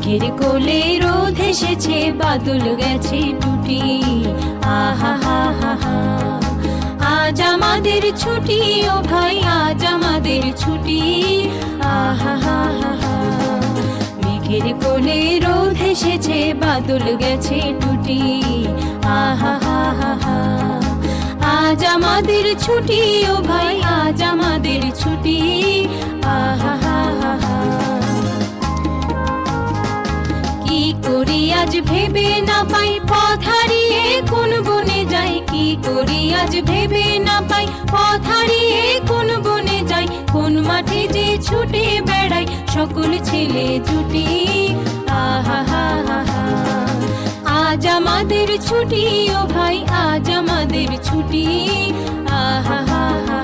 মেঘের কোলে রোদ এসেছে, বাদল গেছে টুটি। আহা হা হা হা, আজ আমাদের ছুটি ও ভাই, আজ আমাদের ছুটি। আহা হা হা হা, মেঘের কোলে রোদ এসেছে, বাদল গেছে টুটি। আহা হা হা হা, আজ আমাদের ছুটি ও ভাই, আজ আমাদের ছুটি। আহা হা হা হা, কি করি আজ ভেবে না পাই, পথ হারিয়ে কোন বনে যাই। কি করি আজ ভেবে না পাই, পথ হারিয়ে কোন বনে যাই। কোন মাঠে যে ছুটে বেড়াই সকল ছেলে জুটি। আহা হা হা হা, আজ আমাদের ছুটি ও ভাই, আজ আমাদের ছুটি। আহা হা হা।